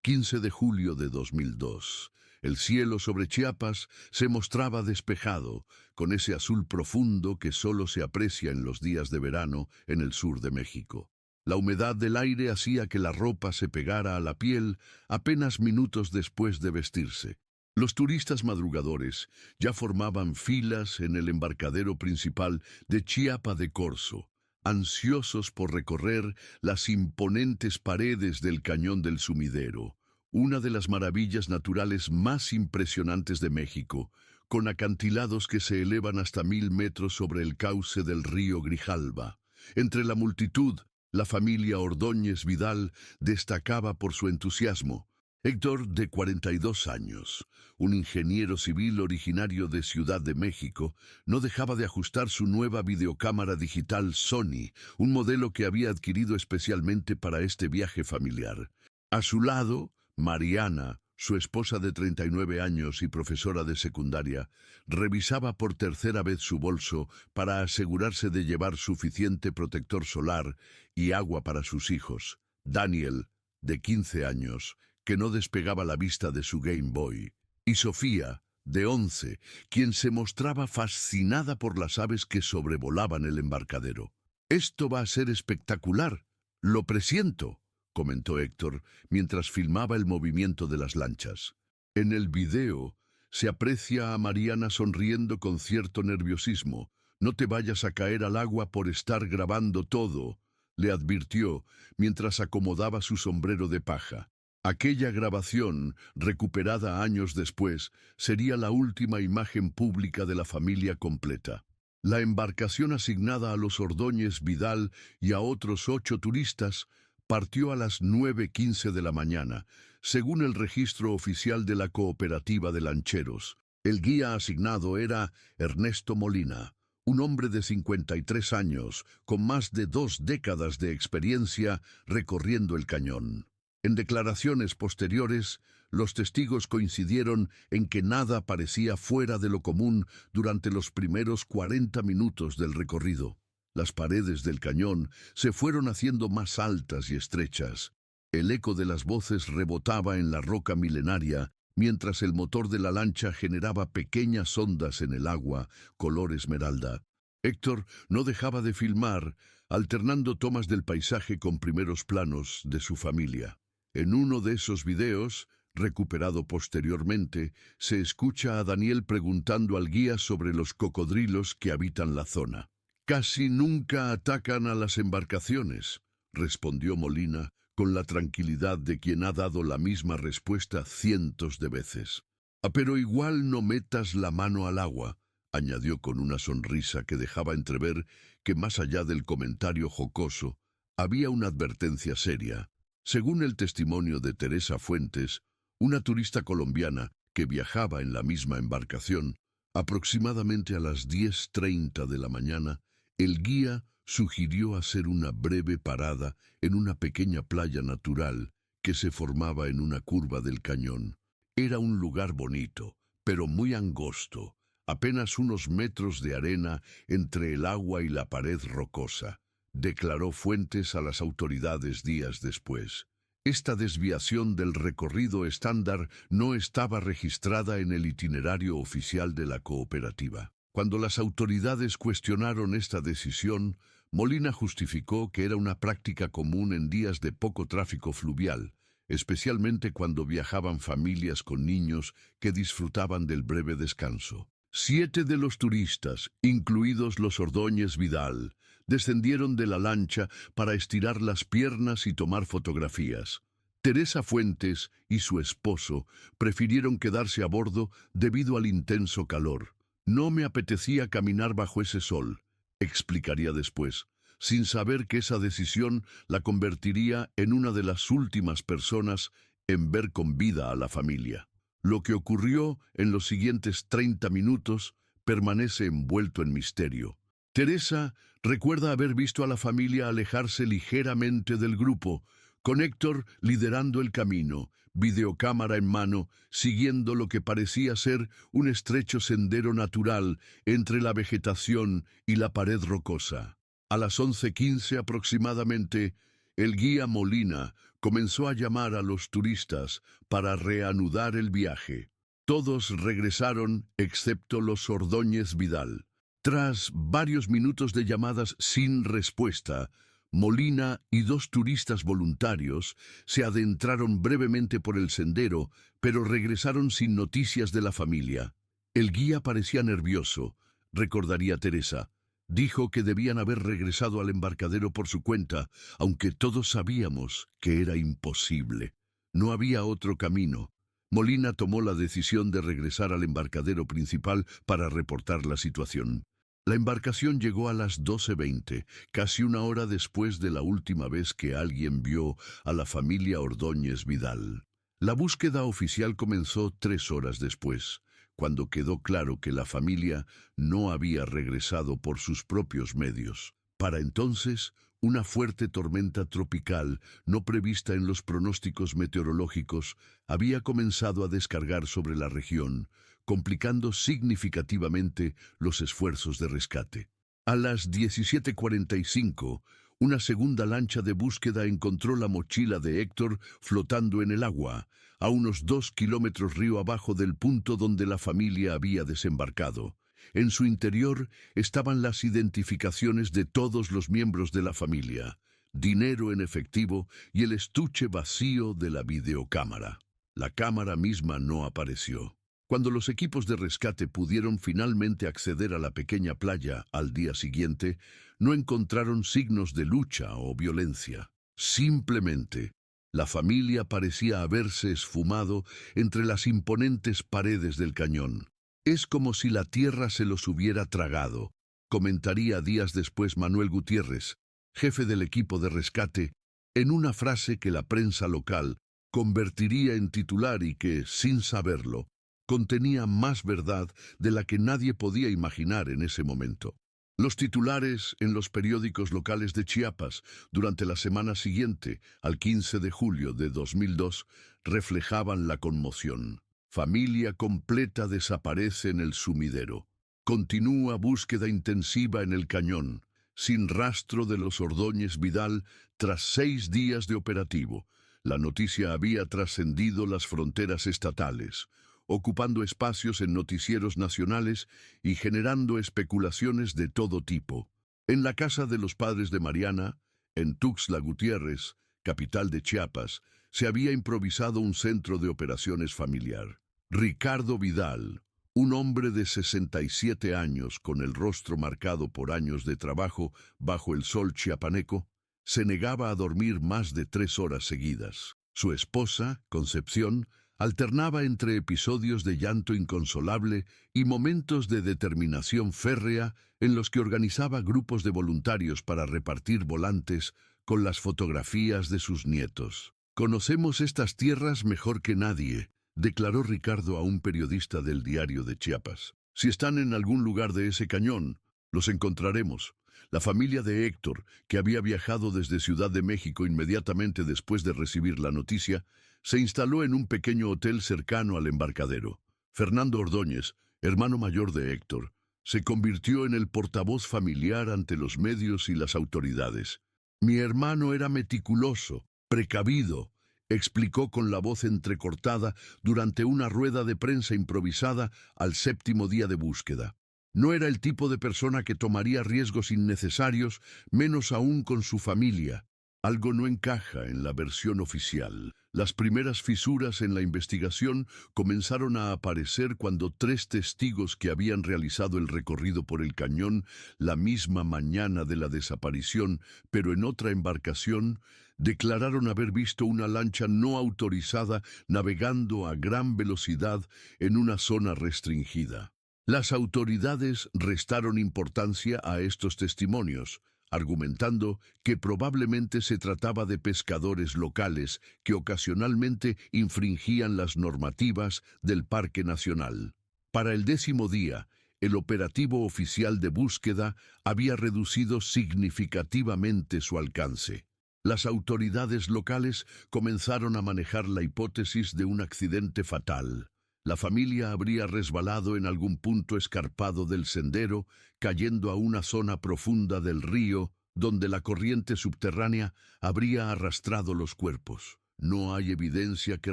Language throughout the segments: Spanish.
15 de julio de 2002. El cielo sobre Chiapas se mostraba despejado, con ese azul profundo que solo se aprecia en los días de verano en el sur de México. La humedad del aire hacía que la ropa se pegara a la piel apenas minutos después de vestirse. Los turistas madrugadores ya formaban filas en el embarcadero principal de Chiapa de Corzo, ansiosos por recorrer las imponentes paredes del Cañón del Sumidero, una de las maravillas naturales más impresionantes de México, con acantilados que se elevan hasta 1000 metros sobre el cauce del río Grijalva. Entre la multitud, la familia Ordóñez Vidal destacaba por su entusiasmo. Héctor, de 42 años, un ingeniero civil originario de Ciudad de México, no dejaba de ajustar su nueva videocámara digital Sony, un modelo que había adquirido especialmente para este viaje familiar. A su lado, Mariana, su esposa de 39 años y profesora de secundaria, revisaba por tercera vez su bolso para asegurarse de llevar suficiente protector solar y agua para sus hijos. Daniel, de 15 años, que no despegaba la vista de su Game Boy, y Sofía, de 11, quien se mostraba fascinada por las aves que sobrevolaban el embarcadero. «Esto va a ser espectacular, lo presiento», comentó Héctor mientras filmaba el movimiento de las lanchas. En el video se aprecia a Mariana sonriendo con cierto nerviosismo. «No te vayas a caer al agua por estar grabando todo», le advirtió mientras acomodaba su sombrero de paja. Aquella grabación, recuperada años después, sería la última imagen pública de la familia completa. La embarcación asignada a los Ordóñez Vidal y a otros 8 turistas partió a las 9:15 de la mañana, según el registro oficial de la Cooperativa de Lancheros. El guía asignado era Ernesto Molina, un hombre de 53 años, con más de 2 décadas de experiencia recorriendo el cañón. En declaraciones posteriores, los testigos coincidieron en que nada parecía fuera de lo común durante los primeros 40 minutos del recorrido. Las paredes del cañón se fueron haciendo más altas y estrechas. El eco de las voces rebotaba en la roca milenaria, mientras el motor de la lancha generaba pequeñas ondas en el agua, color esmeralda. Héctor no dejaba de filmar, alternando tomas del paisaje con primeros planos de su familia. En uno de esos videos, recuperado posteriormente, se escucha a Daniel preguntando al guía sobre los cocodrilos que habitan la zona. «Casi nunca atacan a las embarcaciones», respondió Molina, con la tranquilidad de quien ha dado la misma respuesta cientos de veces. «Pero igual no metas la mano al agua», añadió con una sonrisa que dejaba entrever que más allá del comentario jocoso, había una advertencia seria. Según el testimonio de Teresa Fuentes, una turista colombiana que viajaba en la misma embarcación, aproximadamente a las 10:30 de la mañana, el guía sugirió hacer una breve parada en una pequeña playa natural que se formaba en una curva del cañón. Era un lugar bonito, pero muy angosto, apenas unos metros de arena entre el agua y la pared rocosa, declaró Fuentes a las autoridades días después. Esta desviación del recorrido estándar no estaba registrada en el itinerario oficial de la cooperativa. Cuando las autoridades cuestionaron esta decisión, Molina justificó que era una práctica común en días de poco tráfico fluvial, especialmente cuando viajaban familias con niños que disfrutaban del breve descanso. 7 de los turistas, incluidos los Ordóñez Vidal, descendieron de la lancha para estirar las piernas y tomar fotografías. Teresa Fuentes y su esposo prefirieron quedarse a bordo debido al intenso calor. «No me apetecía caminar bajo ese sol», explicaría después, sin saber que esa decisión la convertiría en una de las últimas personas en ver con vida a la familia. Lo que ocurrió en los siguientes 30 minutos permanece envuelto en misterio. Teresa recuerda haber visto a la familia alejarse ligeramente del grupo, con Héctor liderando el camino, videocámara en mano, siguiendo lo que parecía ser un estrecho sendero natural entre la vegetación y la pared rocosa. A las 11:15 aproximadamente, el guía Molina comenzó a llamar a los turistas para reanudar el viaje. Todos regresaron excepto los Ordóñez Vidal. Tras varios minutos de llamadas sin respuesta, Molina y dos turistas voluntarios se adentraron brevemente por el sendero, pero regresaron sin noticias de la familia. El guía parecía nervioso, recordaría Teresa. Dijo que debían haber regresado al embarcadero por su cuenta, aunque todos sabíamos que era imposible. No había otro camino. Molina tomó la decisión de regresar al embarcadero principal para reportar la situación. La embarcación llegó a las 12:20, casi una hora después de la última vez que alguien vio a la familia Ordóñez Vidal. La búsqueda oficial comenzó 3 horas después, cuando quedó claro que la familia no había regresado por sus propios medios. Para entonces, una fuerte tormenta tropical, no prevista en los pronósticos meteorológicos, había comenzado a descargar sobre la región, complicando significativamente los esfuerzos de rescate. A las 17:45, una segunda lancha de búsqueda encontró la mochila de Héctor flotando en el agua, a unos 2 kilómetros río abajo del punto donde la familia había desembarcado. En su interior estaban las identificaciones de todos los miembros de la familia, dinero en efectivo y el estuche vacío de la videocámara. La cámara misma no apareció. Cuando los equipos de rescate pudieron finalmente acceder a la pequeña playa al día siguiente, no encontraron signos de lucha o violencia. Simplemente, la familia parecía haberse esfumado entre las imponentes paredes del cañón. Es como si la tierra se los hubiera tragado, comentaría días después Manuel Gutiérrez, jefe del equipo de rescate, en una frase que la prensa local convertiría en titular y que, sin saberlo, contenía más verdad de la que nadie podía imaginar en ese momento. Los titulares en los periódicos locales de Chiapas durante la semana siguiente, al 15 de julio de 2002, reflejaban la conmoción. Familia completa desaparece en el sumidero. Continúa búsqueda intensiva en el cañón, sin rastro de los Ordóñez Vidal tras 6 días de operativo. La noticia había trascendido las fronteras estatales, ocupando espacios en noticieros nacionales y generando especulaciones de todo tipo. En la casa de los padres de Mariana, en Tuxtla Gutiérrez, capital de Chiapas, se había improvisado un centro de operaciones familiar. Ricardo Vidal, un hombre de 67 años con el rostro marcado por años de trabajo bajo el sol chiapaneco, se negaba a dormir más de 3 horas seguidas. Su esposa, Concepción, alternaba entre episodios de llanto inconsolable y momentos de determinación férrea en los que organizaba grupos de voluntarios para repartir volantes con las fotografías de sus nietos. «Conocemos estas tierras mejor que nadie», declaró Ricardo a un periodista del Diario de Chiapas. «Si están en algún lugar de ese cañón, los encontraremos». La familia de Héctor, que había viajado desde Ciudad de México inmediatamente después de recibir la noticia, se instaló en un pequeño hotel cercano al embarcadero. Fernando Ordóñez, hermano mayor de Héctor, se convirtió en el portavoz familiar ante los medios y las autoridades. «Mi hermano era meticuloso, precavido», explicó con la voz entrecortada durante una rueda de prensa improvisada al 7º día de búsqueda. No era el tipo de persona que tomaría riesgos innecesarios, menos aún con su familia. Algo no encaja en la versión oficial. Las primeras fisuras en la investigación comenzaron a aparecer cuando 3 testigos que habían realizado el recorrido por el cañón la misma mañana de la desaparición, pero en otra embarcación, declararon haber visto una lancha no autorizada navegando a gran velocidad en una zona restringida. Las autoridades restaron importancia a estos testimonios, argumentando que probablemente se trataba de pescadores locales que ocasionalmente infringían las normativas del Parque Nacional. Para el 10º día, el operativo oficial de búsqueda había reducido significativamente su alcance. Las autoridades locales comenzaron a manejar la hipótesis de un accidente fatal. La familia habría resbalado en algún punto escarpado del sendero, cayendo a una zona profunda del río donde la corriente subterránea habría arrastrado los cuerpos. No hay evidencia que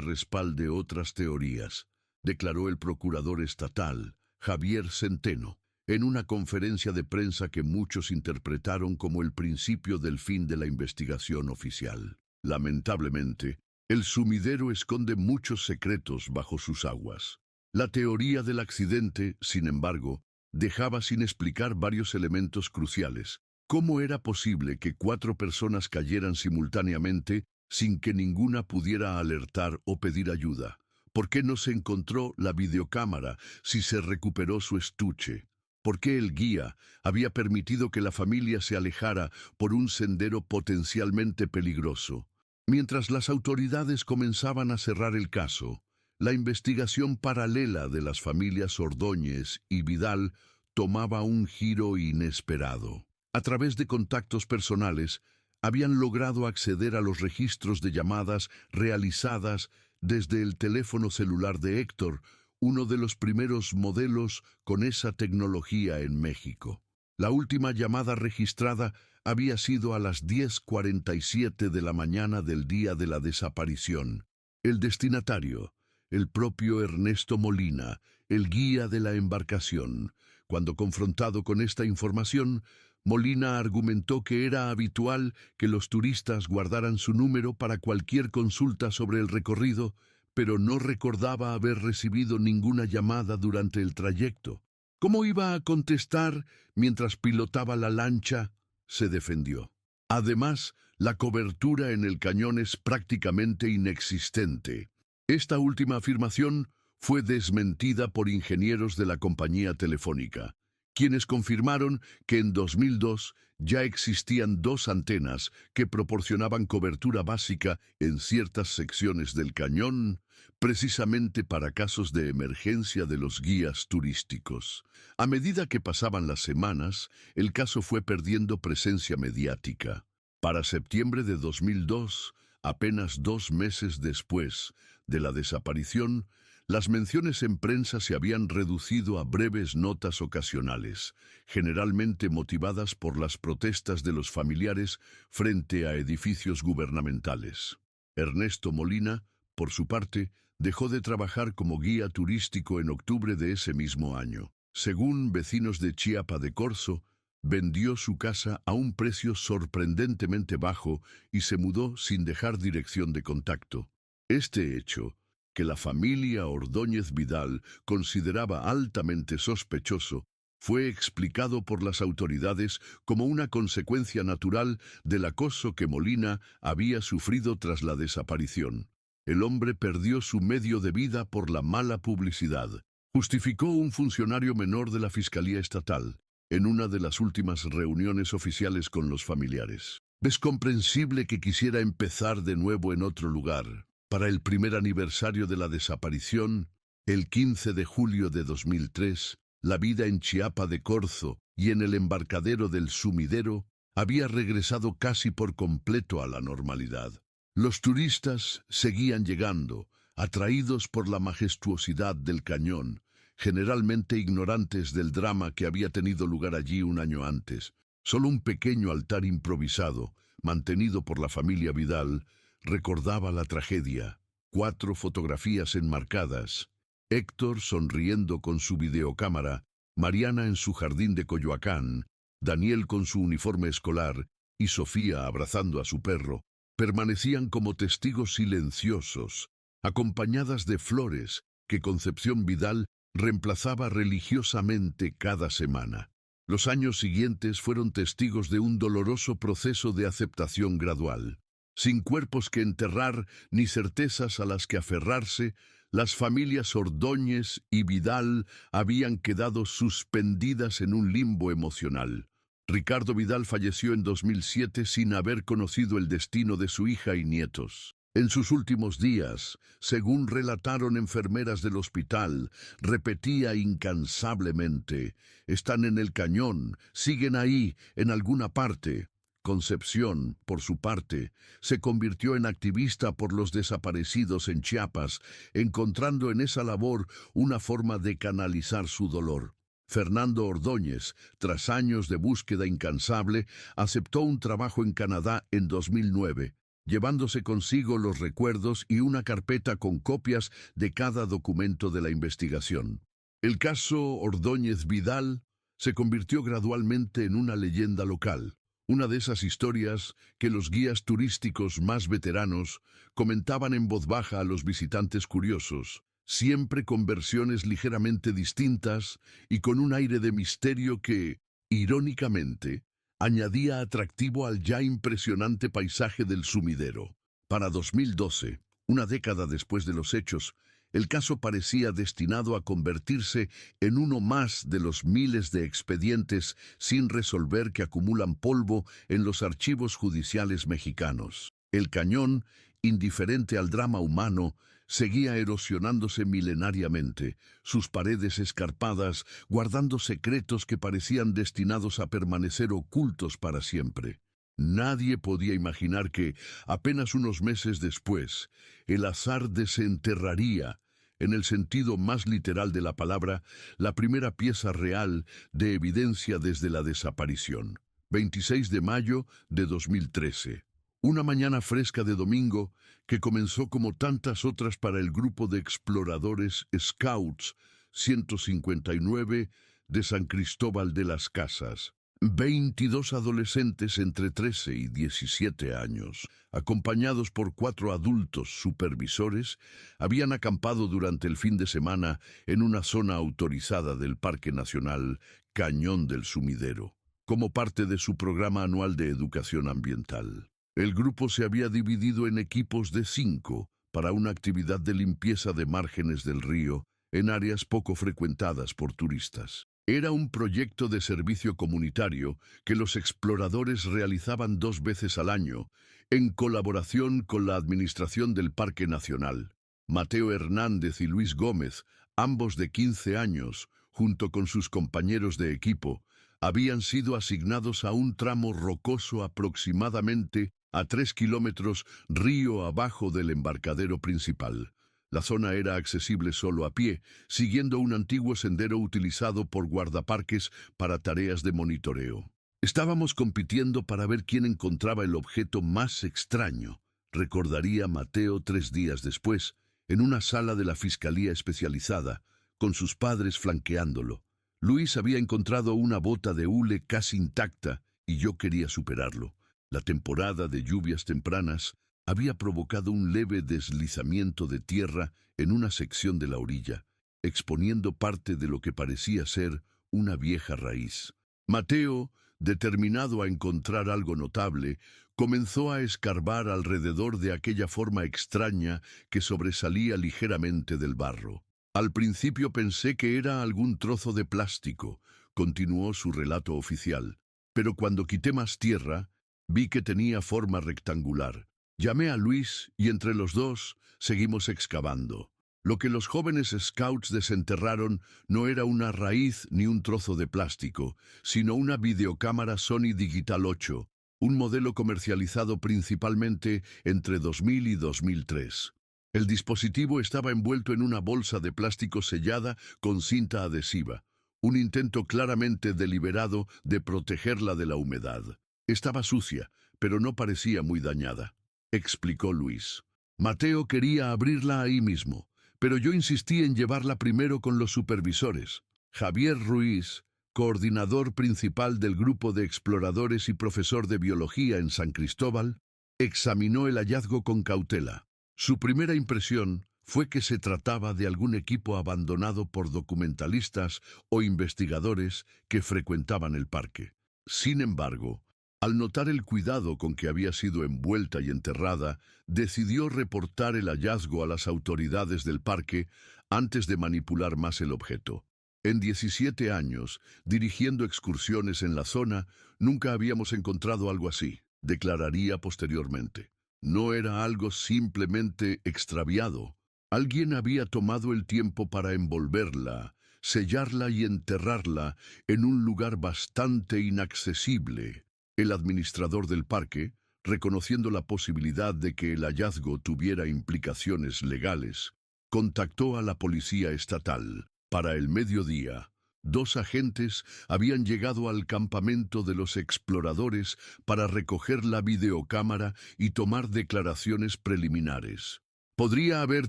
respalde otras teorías, declaró el procurador estatal, Javier Centeno, en una conferencia de prensa que muchos interpretaron como el principio del fin de la investigación oficial. Lamentablemente, el sumidero esconde muchos secretos bajo sus aguas. La teoría del accidente, sin embargo, dejaba sin explicar varios elementos cruciales. ¿Cómo era posible que 4 personas cayeran simultáneamente sin que ninguna pudiera alertar o pedir ayuda? ¿Por qué no se encontró la videocámara si se recuperó su estuche? ¿Por qué el guía había permitido que la familia se alejara por un sendero potencialmente peligroso? Mientras las autoridades comenzaban a cerrar el caso, la investigación paralela de las familias Ordóñez y Vidal tomaba un giro inesperado. A través de contactos personales, habían logrado acceder a los registros de llamadas realizadas desde el teléfono celular de Héctor, uno de los primeros modelos con esa tecnología en México. La última llamada registrada había sido a las 10:47 de la mañana del día de la desaparición. El destinatario, el propio Ernesto Molina, el guía de la embarcación. Cuando confrontado con esta información, Molina argumentó que era habitual que los turistas guardaran su número para cualquier consulta sobre el recorrido, pero no recordaba haber recibido ninguna llamada durante el trayecto. ¿Cómo iba a contestar mientras pilotaba la lancha? Se defendió. Además, la cobertura en el cañón es prácticamente inexistente. Esta última afirmación fue desmentida por ingenieros de la compañía telefónica, quienes confirmaron que en 2002 ya existían 2 antenas que proporcionaban cobertura básica en ciertas secciones del cañón, precisamente para casos de emergencia de los guías turísticos. A medida que pasaban las semanas, el caso fue perdiendo presencia mediática. Para septiembre de 2002, apenas 2 meses después de la desaparición, las menciones en prensa se habían reducido a breves notas ocasionales, generalmente motivadas por las protestas de los familiares frente a edificios gubernamentales. Ernesto Molina, por su parte, dejó de trabajar como guía turístico en octubre de ese mismo año. Según vecinos de Chiapa de Corzo, vendió su casa a un precio sorprendentemente bajo y se mudó sin dejar dirección de contacto. Este hecho, que la familia Ordóñez Vidal consideraba altamente sospechoso, fue explicado por las autoridades como una consecuencia natural del acoso que Molina había sufrido tras la desaparición. El hombre perdió su medio de vida por la mala publicidad, justificó un funcionario menor de la Fiscalía Estatal en una de las últimas reuniones oficiales con los familiares. Es comprensible que quisiera empezar de nuevo en otro lugar. Para el primer aniversario de la desaparición, el 15 de julio de 2003, la vida en Chiapa de Corzo y en el embarcadero del Sumidero había regresado casi por completo a la normalidad. Los turistas seguían llegando, atraídos por la majestuosidad del cañón, generalmente ignorantes del drama que había tenido lugar allí un año antes. Solo un pequeño altar improvisado, mantenido por la familia Vidal, recordaba la tragedia. 4 fotografías enmarcadas: Héctor sonriendo con su videocámara, Mariana en su jardín de Coyoacán, Daniel con su uniforme escolar y Sofía abrazando a su perro, permanecían como testigos silenciosos, acompañadas de flores que Concepción Vidal reemplazaba religiosamente cada semana. Los años siguientes fueron testigos de un doloroso proceso de aceptación gradual. Sin cuerpos que enterrar ni certezas a las que aferrarse, las familias Ordóñez y Vidal habían quedado suspendidas en un limbo emocional. Ricardo Vidal falleció en 2007 sin haber conocido el destino de su hija y nietos. En sus últimos días, según relataron enfermeras del hospital, repetía incansablemente: «Están en el cañón, siguen ahí, en alguna parte». Concepción, por su parte, se convirtió en activista por los desaparecidos en Chiapas, encontrando en esa labor una forma de canalizar su dolor. Fernando Ordóñez, tras años de búsqueda incansable, aceptó un trabajo en Canadá en 2009, llevándose consigo los recuerdos y una carpeta con copias de cada documento de la investigación. El caso Ordóñez Vidal se convirtió gradualmente en una leyenda local, una de esas historias que los guías turísticos más veteranos comentaban en voz baja a los visitantes curiosos, siempre con versiones ligeramente distintas y con un aire de misterio que, irónicamente, añadía atractivo al ya impresionante paisaje del sumidero. Para 2012, una década después de los hechos, el caso parecía destinado a convertirse en uno más de los miles de expedientes sin resolver que acumulan polvo en los archivos judiciales mexicanos. El cañón, indiferente al drama humano, seguía erosionándose milenariamente, sus paredes escarpadas guardando secretos que parecían destinados a permanecer ocultos para siempre. Nadie podía imaginar que, apenas unos meses después, el azar desenterraría, en el sentido más literal de la palabra, la primera pieza real de evidencia desde la desaparición. 26 de mayo de 2013. Una mañana fresca de domingo que comenzó como tantas otras para el grupo de exploradores Scouts 159 de San Cristóbal de las Casas. 22 adolescentes entre 13 y 17 años, acompañados por 4 adultos supervisores, habían acampado durante el fin de semana en una zona autorizada del Parque Nacional Cañón del Sumidero, como parte de su programa anual de educación ambiental. El grupo se había dividido en equipos de 5 para una actividad de limpieza de márgenes del río en áreas poco frecuentadas por turistas. Era un proyecto de servicio comunitario que los exploradores realizaban 2 veces al año, en colaboración con la Administración del Parque Nacional. Mateo Hernández y Luis Gómez, ambos de 15 años, junto con sus compañeros de equipo, habían sido asignados a un tramo rocoso aproximadamente a 3 kilómetros río abajo del embarcadero principal. La zona era accesible solo a pie, siguiendo un antiguo sendero utilizado por guardaparques para tareas de monitoreo. Estábamos compitiendo para ver quién encontraba el objeto más extraño, recordaría Mateo 3 días después, en una sala de la Fiscalía Especializada, con sus padres flanqueándolo. Luis había encontrado una bota de hule casi intacta y yo quería superarlo. La temporada de lluvias tempranas había provocado un leve deslizamiento de tierra en una sección de la orilla, exponiendo parte de lo que parecía ser una vieja raíz. Mateo, determinado a encontrar algo notable, comenzó a escarbar alrededor de aquella forma extraña que sobresalía ligeramente del barro. Al principio pensé que era algún trozo de plástico, continuó su relato oficial, pero cuando quité más tierra, vi que tenía forma rectangular. Llamé a Luis y entre los dos seguimos excavando. Lo que los jóvenes scouts desenterraron no era una raíz ni un trozo de plástico, sino una videocámara Sony Digital 8, un modelo comercializado principalmente entre 2000 y 2003. El dispositivo estaba envuelto en una bolsa de plástico sellada con cinta adhesiva, un intento claramente deliberado de protegerla de la humedad. Estaba sucia, pero no parecía muy dañada, explicó Luis. Mateo quería abrirla ahí mismo, pero yo insistí en llevarla primero con los supervisores. Javier Ruiz, coordinador principal del grupo de exploradores y profesor de biología en San Cristóbal, examinó el hallazgo con cautela. Su primera impresión fue que se trataba de algún equipo abandonado por documentalistas o investigadores que frecuentaban el parque. Sin embargo, al notar el cuidado con que había sido envuelta y enterrada, decidió reportar el hallazgo a las autoridades del parque antes de manipular más el objeto. En 17 años, dirigiendo excursiones en la zona, nunca habíamos encontrado algo así, declararía posteriormente. No era algo simplemente extraviado. Alguien había tomado el tiempo para envolverla, sellarla y enterrarla en un lugar bastante inaccesible. El administrador del parque, reconociendo la posibilidad de que el hallazgo tuviera implicaciones legales, contactó a la policía estatal. Para el mediodía, 2 agentes habían llegado al campamento de los exploradores para recoger la videocámara y tomar declaraciones preliminares. Podría haber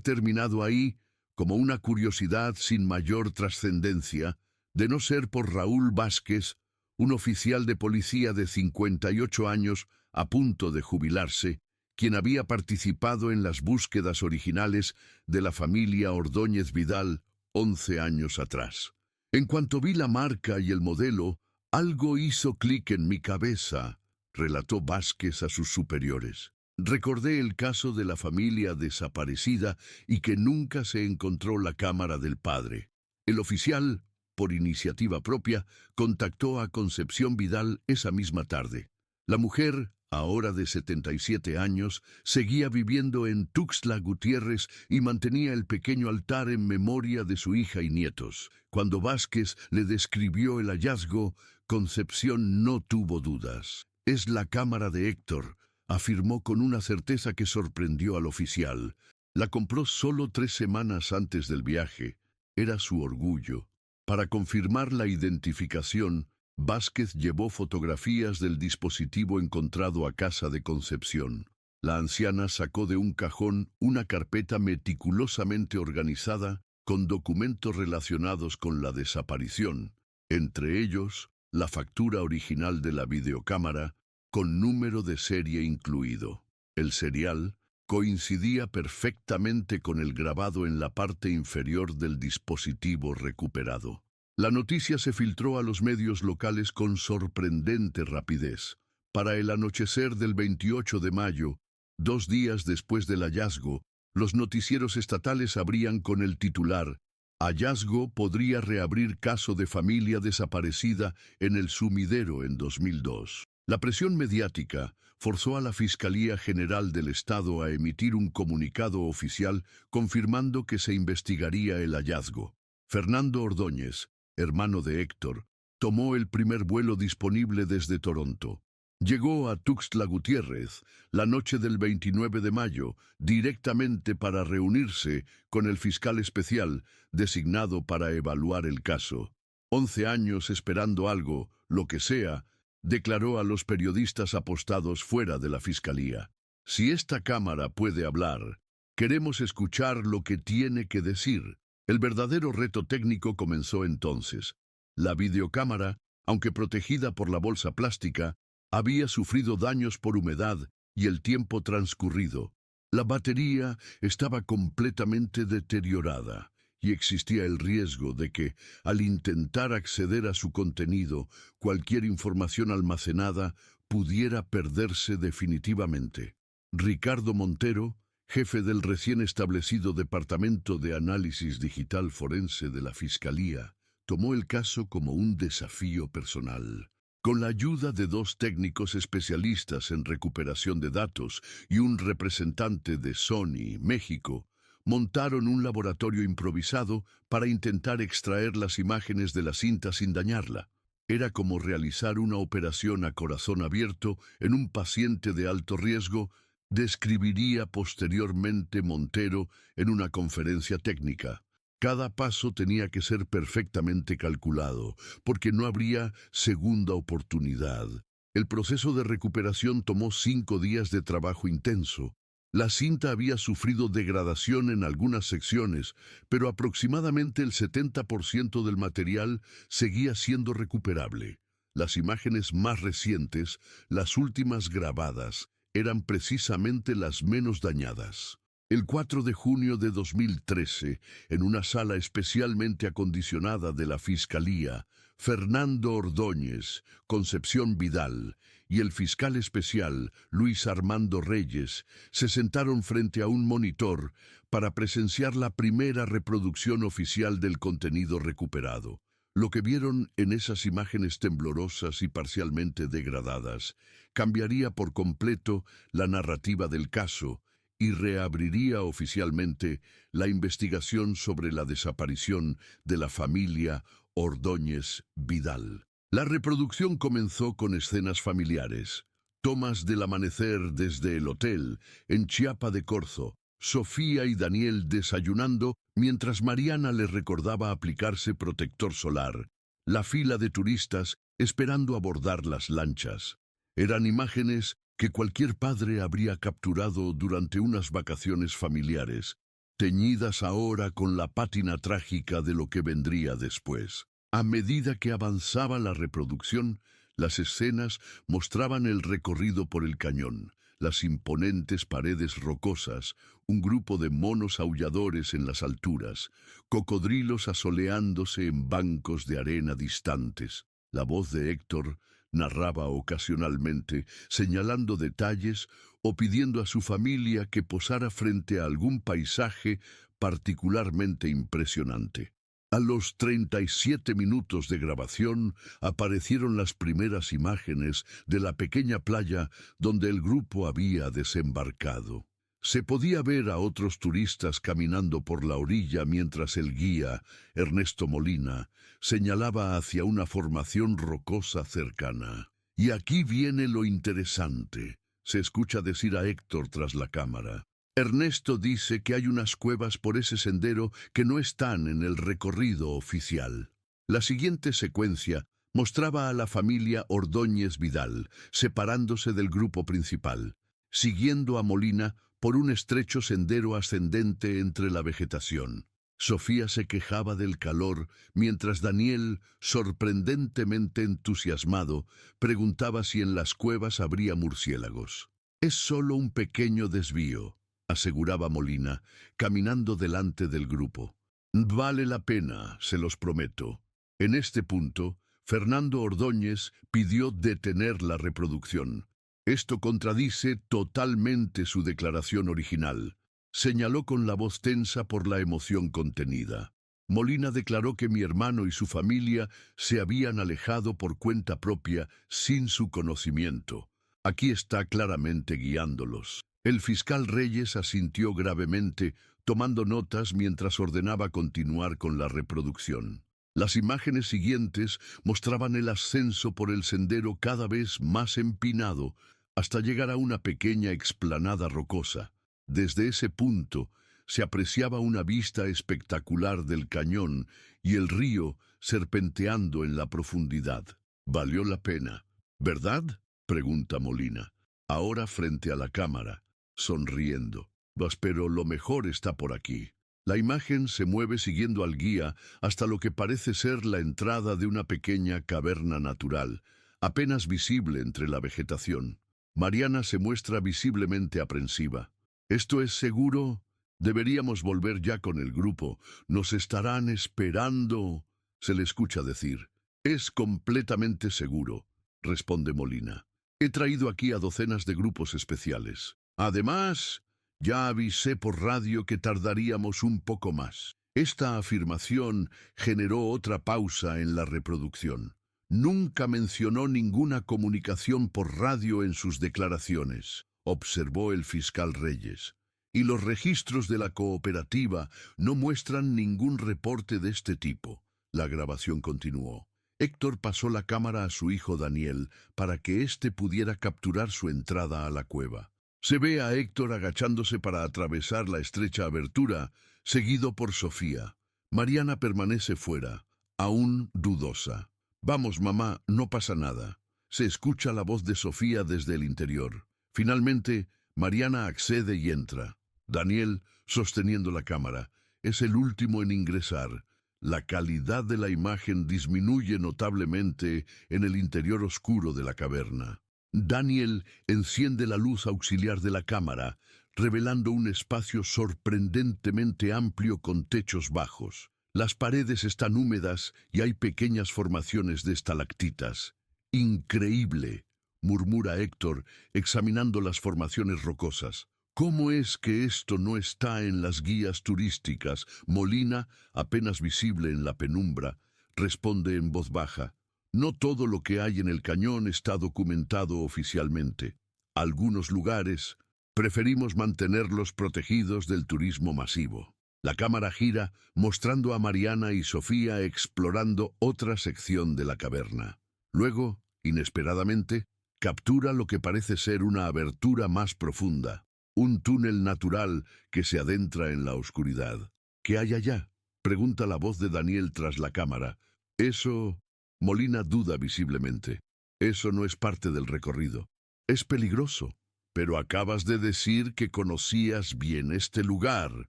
terminado ahí como una curiosidad sin mayor trascendencia, de no ser por Raúl Vázquez, un oficial de policía de 58 años a punto de jubilarse, quien había participado en las búsquedas originales de la familia Ordóñez Vidal 11 años atrás. En cuanto vi la marca y el modelo, algo hizo clic en mi cabeza, relató Vázquez a sus superiores. Recordé el caso de la familia desaparecida y que nunca se encontró la cámara del padre. El oficial, por iniciativa propia, contactó a Concepción Vidal esa misma tarde. La mujer, ahora de 77 años, seguía viviendo en Tuxtla Gutiérrez y mantenía el pequeño altar en memoria de su hija y nietos. Cuando Vázquez le describió el hallazgo, Concepción no tuvo dudas. «Es la cámara de Héctor», afirmó con una certeza que sorprendió al oficial. La compró solo 3 semanas antes del viaje. Era su orgullo. Para confirmar la identificación, Vázquez llevó fotografías del dispositivo encontrado a casa de Concepción. La anciana sacó de un cajón una carpeta meticulosamente organizada con documentos relacionados con la desaparición, entre ellos la factura original de la videocámara, con número de serie incluido. El serial coincidía perfectamente con el grabado en la parte inferior del dispositivo recuperado. La noticia se filtró a los medios locales con sorprendente rapidez. Para el anochecer del 28 de mayo, 2 días después del hallazgo, los noticieros estatales abrían con el titular: «Hallazgo podría reabrir caso de familia desaparecida en el sumidero en 2002». La presión mediática forzó a la Fiscalía General del Estado a emitir un comunicado oficial confirmando que se investigaría el hallazgo. Fernando Ordóñez, hermano de Héctor, tomó el primer vuelo disponible desde Toronto. Llegó a Tuxtla Gutiérrez la noche del 29 de mayo, directamente para reunirse con el fiscal especial designado para evaluar el caso. 11 años esperando algo, lo que sea, declaró a los periodistas apostados fuera de la fiscalía. «Si esta cámara puede hablar, queremos escuchar lo que tiene que decir». El verdadero reto técnico comenzó entonces. La videocámara, aunque protegida por la bolsa plástica, había sufrido daños por humedad y el tiempo transcurrido. La batería estaba completamente deteriorada y existía el riesgo de que, al intentar acceder a su contenido, cualquier información almacenada pudiera perderse definitivamente. Ricardo Montero, jefe del recién establecido Departamento de Análisis Digital Forense de la Fiscalía, tomó el caso como un desafío personal. Con la ayuda de 2 técnicos especialistas en recuperación de datos y un representante de Sony, México, montaron un laboratorio improvisado para intentar extraer las imágenes de la cinta sin dañarla. Era como realizar una operación a corazón abierto en un paciente de alto riesgo, describiría posteriormente Montero en una conferencia técnica. Cada paso tenía que ser perfectamente calculado, porque no habría segunda oportunidad. El proceso de recuperación tomó 5 días de trabajo intenso. La cinta había sufrido degradación en algunas secciones, pero aproximadamente el 70% del material seguía siendo recuperable. Las imágenes más recientes, las últimas grabadas, eran precisamente las menos dañadas. El 4 de junio de 2013, en una sala especialmente acondicionada de la Fiscalía, Fernando Ordóñez, Concepción Vidal y el fiscal especial Luis Armando Reyes se sentaron frente a un monitor para presenciar la primera reproducción oficial del contenido recuperado. Lo que vieron en esas imágenes temblorosas y parcialmente degradadas cambiaría por completo la narrativa del caso y reabriría oficialmente la investigación sobre la desaparición de la familia Ordóñez Vidal. La reproducción comenzó con escenas familiares, tomas del amanecer desde el hotel en Chiapa de Corzo, Sofía y Daniel desayunando mientras Mariana les recordaba aplicarse protector solar, la fila de turistas esperando abordar las lanchas. Eran imágenes que cualquier padre habría capturado durante unas vacaciones familiares, teñidas ahora con la pátina trágica de lo que vendría después. A medida que avanzaba la reproducción, las escenas mostraban el recorrido por el cañón, las imponentes paredes rocosas, un grupo de monos aulladores en las alturas, cocodrilos asoleándose en bancos de arena distantes. La voz de Héctor narraba ocasionalmente, señalando detalles o pidiendo a su familia que posara frente a algún paisaje particularmente impresionante. A los 37 minutos de grabación aparecieron las primeras imágenes de la pequeña playa donde el grupo había desembarcado. Se podía ver a otros turistas caminando por la orilla mientras el guía, Ernesto Molina, señalaba hacia una formación rocosa cercana. Y aquí viene lo interesante, se escucha decir a Héctor tras la cámara. Ernesto dice que hay unas cuevas por ese sendero que no están en el recorrido oficial. La siguiente secuencia mostraba a la familia Ordóñez Vidal, separándose del grupo principal, siguiendo a Molina por un estrecho sendero ascendente entre la vegetación. Sofía se quejaba del calor, mientras Daniel, sorprendentemente entusiasmado, preguntaba si en las cuevas habría murciélagos. «Es solo un pequeño desvío», aseguraba Molina, caminando delante del grupo. «Vale la pena, se los prometo». En este punto, Fernando Ordóñez pidió detener la reproducción. Esto contradice totalmente su declaración original. Señaló con la voz tensa por la emoción contenida. Molina declaró que mi hermano y su familia se habían alejado por cuenta propia sin su conocimiento. Aquí está claramente guiándolos. El fiscal Reyes asintió gravemente, tomando notas mientras ordenaba continuar con la reproducción. Las imágenes siguientes mostraban el ascenso por el sendero cada vez más empinado, hasta llegar a una pequeña explanada rocosa. Desde ese punto se apreciaba una vista espectacular del cañón y el río serpenteando en la profundidad. Valió la pena, ¿verdad?, pregunta Molina, ahora frente a la cámara, sonriendo. Pero lo mejor está por aquí. La imagen se mueve siguiendo al guía hasta lo que parece ser la entrada de una pequeña caverna natural, apenas visible entre la vegetación. Mariana se muestra visiblemente aprensiva. «¿Esto es seguro? Deberíamos volver ya con el grupo. Nos estarán esperando», se le escucha decir. «Es completamente seguro», responde Molina. «He traído aquí a docenas de grupos especiales. Además, ya avisé por radio que tardaríamos un poco más». Esta afirmación generó otra pausa en la reproducción. «Nunca mencionó ninguna comunicación por radio en sus declaraciones», observó el fiscal Reyes. «Y los registros de la cooperativa no muestran ningún reporte de este tipo». La grabación continuó. Héctor pasó la cámara a su hijo Daniel para que éste pudiera capturar su entrada a la cueva. Se ve a Héctor agachándose para atravesar la estrecha abertura, seguido por Sofía. Mariana permanece fuera, aún dudosa. «Vamos, mamá, no pasa nada». Se escucha la voz de Sofía desde el interior. Finalmente, Mariana accede y entra. Daniel, sosteniendo la cámara, es el último en ingresar. La calidad de la imagen disminuye notablemente en el interior oscuro de la caverna. Daniel enciende la luz auxiliar de la cámara, revelando un espacio sorprendentemente amplio con techos bajos. Las paredes están húmedas y hay pequeñas formaciones de estalactitas. «Increíble», murmura Héctor, examinando las formaciones rocosas. «¿Cómo es que esto no está en las guías turísticas?». Molina, apenas visible en la penumbra, responde en voz baja. «No todo lo que hay en el cañón está documentado oficialmente. Algunos lugares preferimos mantenerlos protegidos del turismo masivo». La cámara gira, mostrando a Mariana y Sofía explorando otra sección de la caverna. Luego, inesperadamente, captura lo que parece ser una abertura más profunda, un túnel natural que se adentra en la oscuridad. «¿Qué hay allá?», pregunta la voz de Daniel tras la cámara. «Eso Molina duda visiblemente. Eso no es parte del recorrido. Es peligroso. Pero acabas de decir que conocías bien este lugar,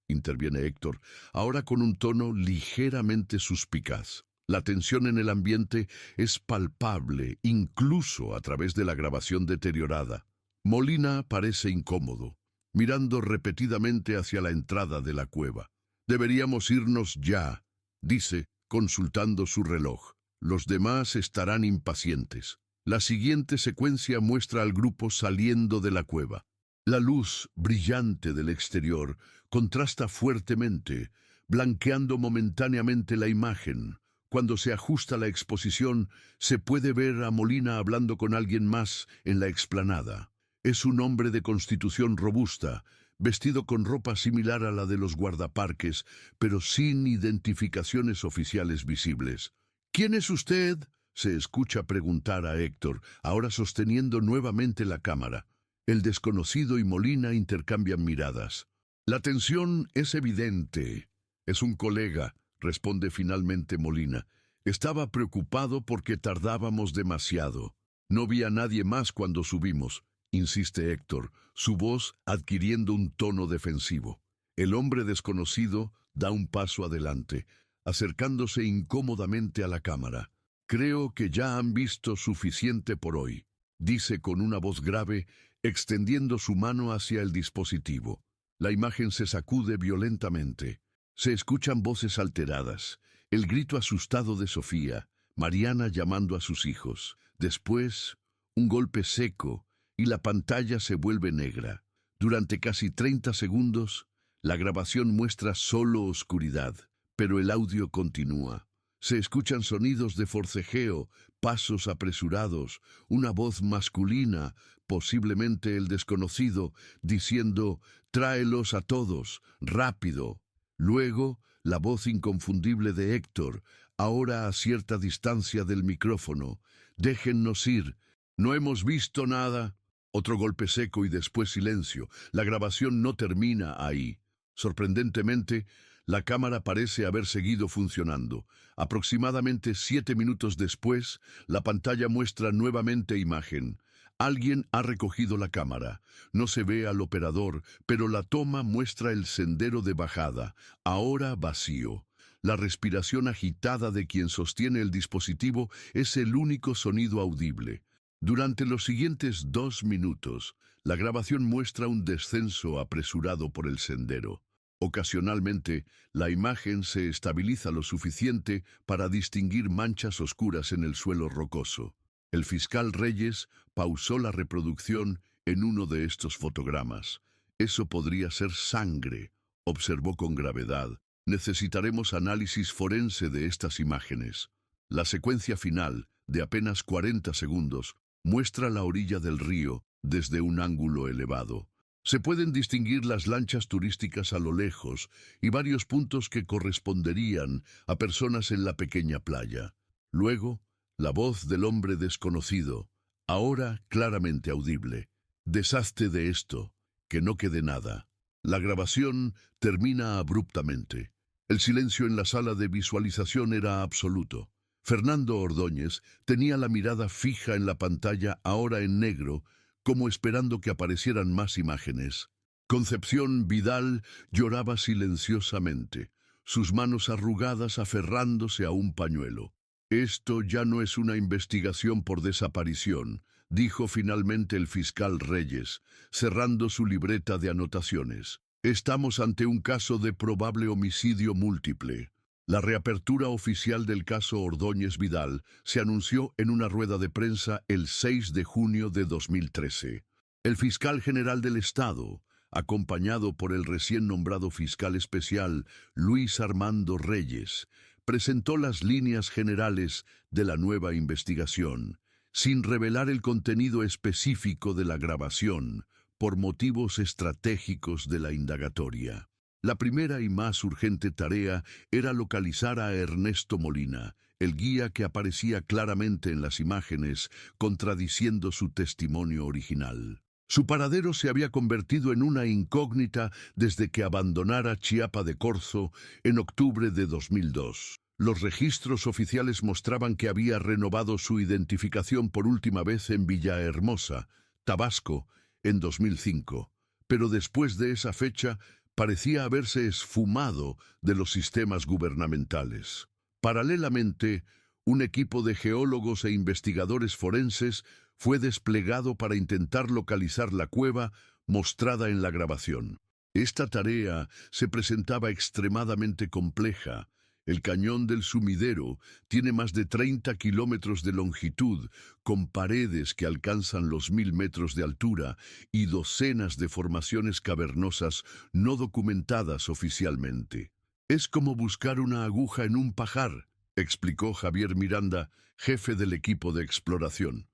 interviene Héctor, ahora con un tono ligeramente suspicaz. La tensión en el ambiente es palpable, incluso a través de la grabación deteriorada. Molina parece incómodo, mirando repetidamente hacia la entrada de la cueva. Deberíamos irnos ya, dice, consultando su reloj. Los demás estarán impacientes. La siguiente secuencia muestra al grupo saliendo de la cueva. La luz brillante del exterior contrasta fuertemente, blanqueando momentáneamente la imagen. Cuando se ajusta la exposición, se puede ver a Molina hablando con alguien más en la explanada. Es un hombre de constitución robusta, vestido con ropa similar a la de los guardaparques, pero sin identificaciones oficiales visibles. ¿Quién es usted?, se escucha preguntar a Héctor, ahora sosteniendo nuevamente la cámara. El desconocido y Molina intercambian miradas. La tensión es evidente. Es un colega, responde finalmente Molina. Estaba preocupado porque tardábamos demasiado. No vi a nadie más cuando subimos, insiste Héctor, su voz adquiriendo un tono defensivo. El hombre desconocido da un paso adelante, acercándose incómodamente a la cámara. Creo que ya han visto suficiente por hoy, dice con una voz grave, extendiendo su mano hacia el dispositivo. La imagen se sacude violentamente. Se escuchan voces alteradas, el grito asustado de Sofía, Mariana llamando a sus hijos. Después, un golpe seco y la pantalla se vuelve negra. Durante casi 30 segundos, la grabación muestra solo oscuridad, pero el audio continúa. Se escuchan sonidos de forcejeo, pasos apresurados, una voz masculina, posiblemente el desconocido, diciendo «Tráelos a todos, rápido». Luego, la voz inconfundible de Héctor, ahora a cierta distancia del micrófono. «Déjennos ir, no hemos visto nada». Otro golpe seco y después silencio. La grabación no termina ahí. Sorprendentemente, la cámara parece haber seguido funcionando. Aproximadamente 7 minutos después, la pantalla muestra nuevamente imagen. Alguien ha recogido la cámara. No se ve al operador, pero la toma muestra el sendero de bajada, ahora vacío. La respiración agitada de quien sostiene el dispositivo es el único sonido audible. Durante los siguientes 2 minutos, la grabación muestra un descenso apresurado por el sendero. Ocasionalmente, la imagen se estabiliza lo suficiente para distinguir manchas oscuras en el suelo rocoso. El fiscal Reyes pausó la reproducción en uno de estos fotogramas. Eso podría ser sangre, observó con gravedad. Necesitaremos análisis forense de estas imágenes. La secuencia final, de apenas 40 segundos, muestra la orilla del río desde un ángulo elevado. Se pueden distinguir las lanchas turísticas a lo lejos y varios puntos que corresponderían a personas en la pequeña playa. Luego, la voz del hombre desconocido, ahora claramente audible. Deshazte de esto, que no quede nada. La grabación termina abruptamente. El silencio en la sala de visualización era absoluto. Fernando Ordóñez tenía la mirada fija en la pantalla, ahora en negro, como esperando que aparecieran más imágenes. Concepción Vidal lloraba silenciosamente, sus manos arrugadas aferrándose a un pañuelo. Esto ya no es una investigación por desaparición, dijo finalmente el fiscal Reyes, cerrando su libreta de anotaciones. Estamos ante un caso de probable homicidio múltiple. La reapertura oficial del caso Ordóñez Vidal se anunció en una rueda de prensa el 6 de junio de 2013. El fiscal general del Estado, acompañado por el recién nombrado fiscal especial Luis Armando Reyes, presentó las líneas generales de la nueva investigación, sin revelar el contenido específico de la grabación, por motivos estratégicos de la indagatoria. La primera y más urgente tarea era localizar a Ernesto Molina, el guía que aparecía claramente en las imágenes, contradiciendo su testimonio original. Su paradero se había convertido en una incógnita desde que abandonara Chiapa de Corzo en octubre de 2002. Los registros oficiales mostraban que había renovado su identificación por última vez en Villahermosa, Tabasco, en 2005, pero después de esa fecha parecía haberse esfumado de los sistemas gubernamentales. Paralelamente, un equipo de geólogos e investigadores forenses fue desplegado para intentar localizar la cueva mostrada en la grabación. Esta tarea se presentaba extremadamente compleja. El cañón del Sumidero tiene más de 30 kilómetros de longitud, con paredes que alcanzan los 1000 metros de altura y docenas de formaciones cavernosas no documentadas oficialmente. Es como buscar una aguja en un pajar, explicó Javier Miranda, jefe del equipo de exploración.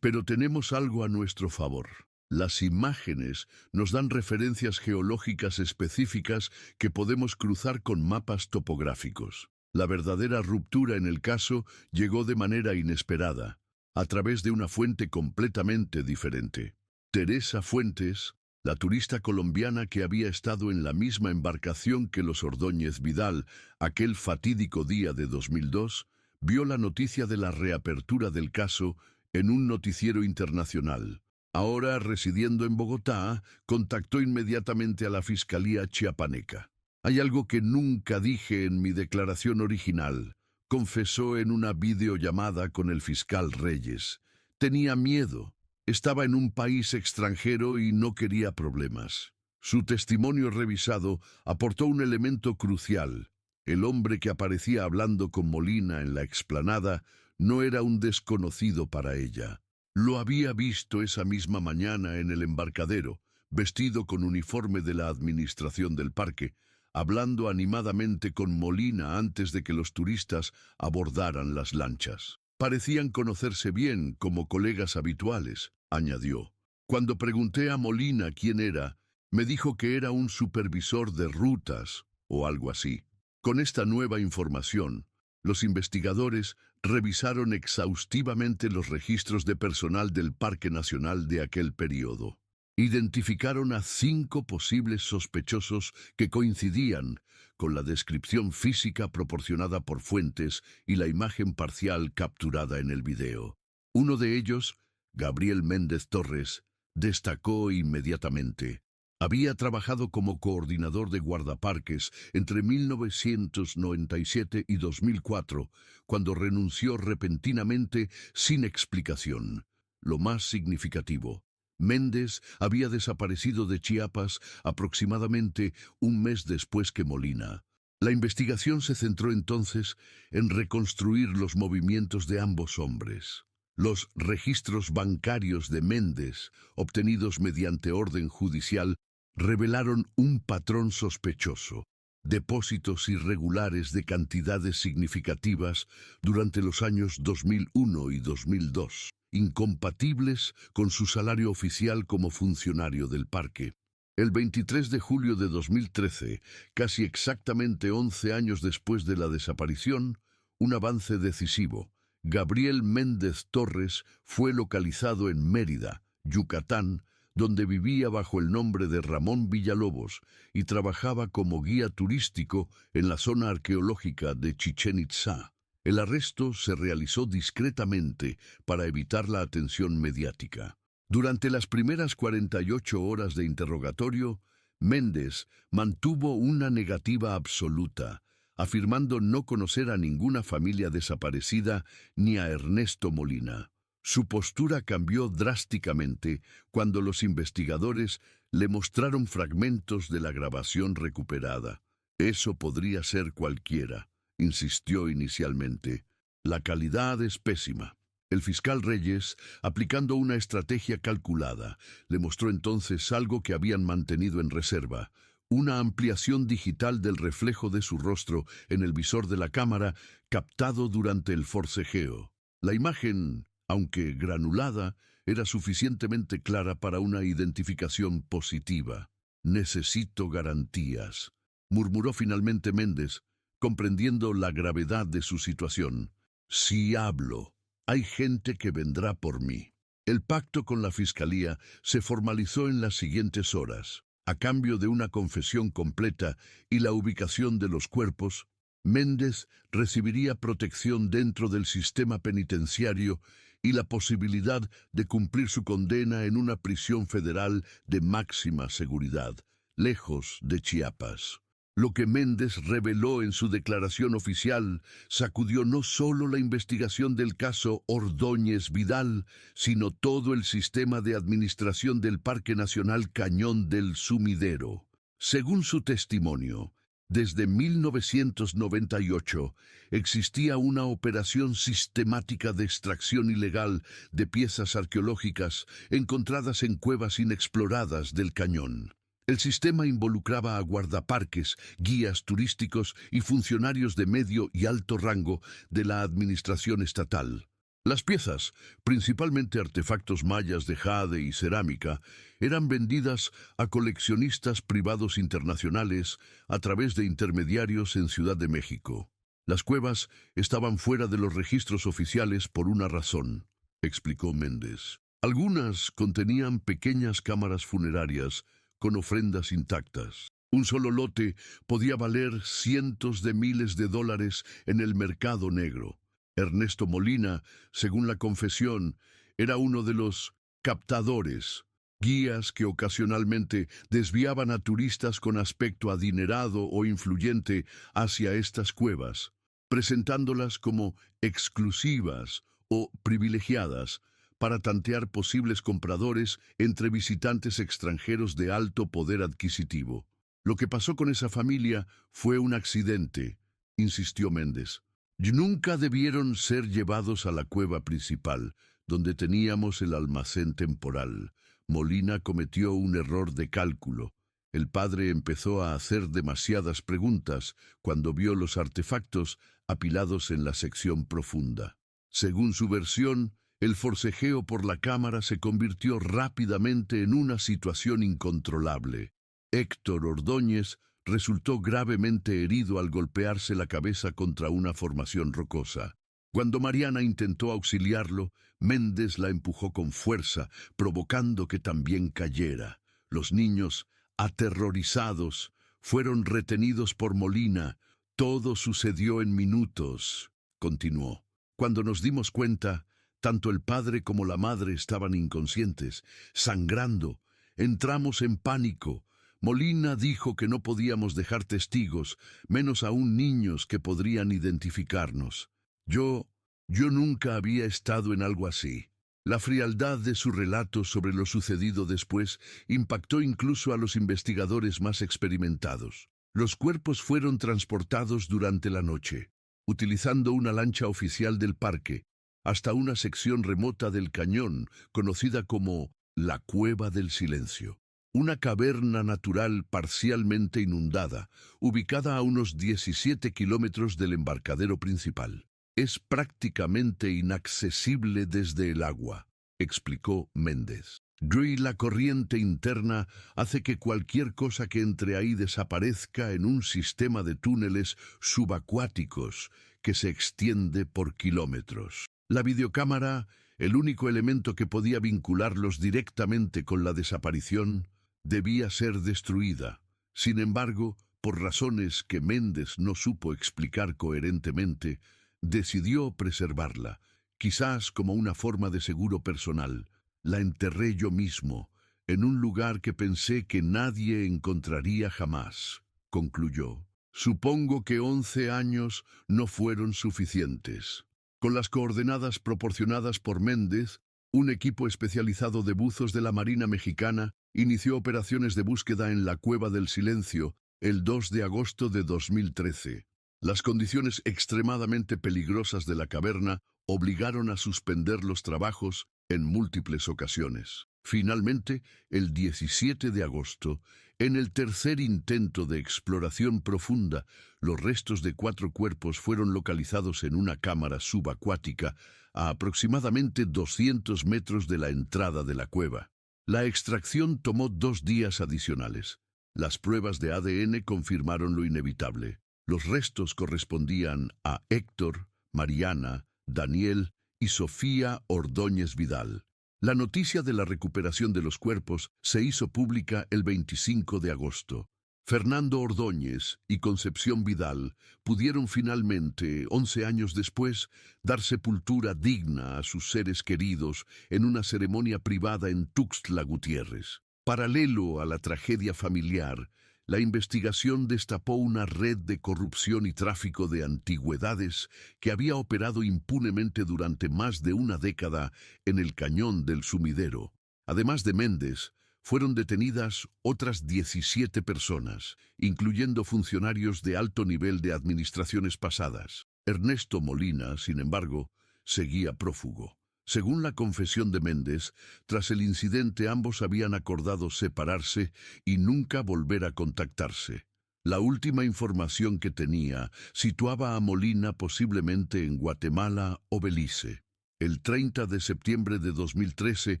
Pero tenemos algo a nuestro favor. Las imágenes nos dan referencias geológicas específicas que podemos cruzar con mapas topográficos. La verdadera ruptura en el caso llegó de manera inesperada, a través de una fuente completamente diferente. Teresa Fuentes, la turista colombiana que había estado en la misma embarcación que los Ordóñez Vidal aquel fatídico día de 2002, vio la noticia de la reapertura del caso en un noticiero internacional. Ahora, residiendo en Bogotá, contactó inmediatamente a la Fiscalía chiapaneca. Hay algo que nunca dije en mi declaración original, confesó en una videollamada con el fiscal Reyes. Tenía miedo. Estaba en un país extranjero y no quería problemas. Su testimonio revisado aportó un elemento crucial. El hombre que aparecía hablando con Molina en la explanada no era un desconocido para ella. Lo había visto esa misma mañana en el embarcadero, vestido con uniforme de la administración del parque, hablando animadamente con Molina antes de que los turistas abordaran las lanchas. Parecían conocerse bien como colegas habituales, añadió. Cuando pregunté a Molina quién era, me dijo que era un supervisor de rutas o algo así. Con esta nueva información, los investigadores revisaron exhaustivamente los registros de personal del Parque Nacional de aquel periodo. Identificaron a 5 posibles sospechosos que coincidían con la descripción física proporcionada por Fuentes y la imagen parcial capturada en el video. Uno de ellos, Gabriel Méndez Torres, destacó inmediatamente. Había trabajado como coordinador de guardaparques entre 1997 y 2004, cuando renunció repentinamente sin explicación. Lo más significativo, Méndez había desaparecido de Chiapas aproximadamente un mes después que Molina. La investigación se centró entonces en reconstruir los movimientos de ambos hombres. Los registros bancarios de Méndez, obtenidos mediante orden judicial, revelaron un patrón sospechoso: depósitos irregulares de cantidades significativas durante los años 2001 y 2002, incompatibles con su salario oficial como funcionario del parque. El 23 de julio de 2013, casi exactamente 11 años después de la desaparición, un avance decisivo. Gabriel Méndez Torres fue localizado en Mérida, Yucatán, donde vivía bajo el nombre de Ramón Villalobos y trabajaba como guía turístico en la zona arqueológica de Chichén Itzá. El arresto se realizó discretamente para evitar la atención mediática. Durante las primeras 48 horas de interrogatorio, Méndez mantuvo una negativa absoluta, afirmando no conocer a ninguna familia desaparecida ni a Ernesto Molina. Su postura cambió drásticamente cuando los investigadores le mostraron fragmentos de la grabación recuperada. Eso podría ser cualquiera, insistió inicialmente. La calidad es pésima. El fiscal Reyes, aplicando una estrategia calculada, le mostró entonces algo que habían mantenido en reserva: una ampliación digital del reflejo de su rostro en el visor de la cámara, captado durante el forcejeo. La imagen, aunque granulada, era suficientemente clara para una identificación positiva. «Necesito garantías», murmuró finalmente Méndez, comprendiendo la gravedad de su situación. «Si hablo, hay gente que vendrá por mí». El pacto con la Fiscalía se formalizó en las siguientes horas. A cambio de una confesión completa y la ubicación de los cuerpos, Méndez recibiría protección dentro del sistema penitenciario y la posibilidad de cumplir su condena en una prisión federal de máxima seguridad, lejos de Chiapas. Lo que Méndez reveló en su declaración oficial sacudió no solo la investigación del caso Ordóñez Vidal, sino todo el sistema de administración del Parque Nacional Cañón del Sumidero. Según su testimonio, desde 1998 existía una operación sistemática de extracción ilegal de piezas arqueológicas encontradas en cuevas inexploradas del cañón. El sistema involucraba a guardaparques, guías turísticos y funcionarios de medio y alto rango de la administración estatal. Las piezas, principalmente artefactos mayas de jade y cerámica, eran vendidas a coleccionistas privados internacionales a través de intermediarios en Ciudad de México. Las cuevas estaban fuera de los registros oficiales por una razón, explicó Méndez. Algunas contenían pequeñas cámaras funerarias con ofrendas intactas. Un solo lote podía valer cientos de miles de dólares en el mercado negro. Ernesto Molina, según la confesión, era uno de los captadores, guías que ocasionalmente desviaban a turistas con aspecto adinerado o influyente hacia estas cuevas, presentándolas como exclusivas o privilegiadas para tantear posibles compradores entre visitantes extranjeros de alto poder adquisitivo. Lo que pasó con esa familia fue un accidente, insistió Méndez. Nunca debieron ser llevados a la cueva principal, donde teníamos el almacén temporal. Molina cometió un error de cálculo. El padre empezó a hacer demasiadas preguntas cuando vio los artefactos apilados en la sección profunda. Según su versión, el forcejeo por la cámara se convirtió rápidamente en una situación incontrolable. Héctor Ordóñez resultó gravemente herido al golpearse la cabeza contra una formación rocosa. Cuando Mariana intentó auxiliarlo, Méndez la empujó con fuerza, provocando que también cayera. Los niños, aterrorizados, fueron retenidos por Molina. Todo sucedió en minutos, continuó. Cuando nos dimos cuenta, tanto el padre como la madre estaban inconscientes, sangrando. Entramos en pánico. Molina dijo que no podíamos dejar testigos, menos aún niños que podrían identificarnos. Yo nunca había estado en algo así. La frialdad de su relato sobre lo sucedido después impactó incluso a los investigadores más experimentados. Los cuerpos fueron transportados durante la noche, utilizando una lancha oficial del parque, hasta una sección remota del cañón, conocida como la Cueva del Silencio. Una caverna natural parcialmente inundada, ubicada a unos 17 kilómetros del embarcadero principal. Es prácticamente inaccesible desde el agua, explicó Méndez. La corriente interna hace que cualquier cosa que entre ahí desaparezca en un sistema de túneles subacuáticos que se extiende por kilómetros. La videocámara, el único elemento que podía vincularlos directamente con la desaparición, debía ser destruida. Sin embargo, por razones que Méndez no supo explicar coherentemente, decidió preservarla, quizás como una forma de seguro personal. La enterré yo mismo, en un lugar que pensé que nadie encontraría jamás, concluyó. Supongo que 11 años no fueron suficientes. Con las coordenadas proporcionadas por Méndez, un equipo especializado de buzos de la Marina Mexicana inició operaciones de búsqueda en la Cueva del Silencio el 2 de agosto de 2013. Las condiciones extremadamente peligrosas de la caverna obligaron a suspender los trabajos en múltiples ocasiones. Finalmente, el 17 de agosto, en el tercer intento de exploración profunda, los restos de 4 cuerpos fueron localizados en una cámara subacuática a aproximadamente 200 metros de la entrada de la cueva. La extracción tomó 2 días adicionales. Las pruebas de ADN confirmaron lo inevitable. Los restos correspondían a Héctor, Mariana, Daniel y Sofía Ordóñez Vidal. La noticia de la recuperación de los cuerpos se hizo pública el 25 de agosto. Fernando Ordóñez y Concepción Vidal pudieron finalmente, 11 años después, dar sepultura digna a sus seres queridos en una ceremonia privada en Tuxtla Gutiérrez. Paralelo a la tragedia familiar, la investigación destapó una red de corrupción y tráfico de antigüedades que había operado impunemente durante más de una década en el Cañón del Sumidero. Además de Méndez, fueron detenidas otras 17 personas, incluyendo funcionarios de alto nivel de administraciones pasadas. Ernesto Molina, sin embargo, seguía prófugo. Según la confesión de Méndez, tras el incidente ambos habían acordado separarse y nunca volver a contactarse. La última información que tenía situaba a Molina posiblemente en Guatemala o Belice. El 30 de septiembre de 2013,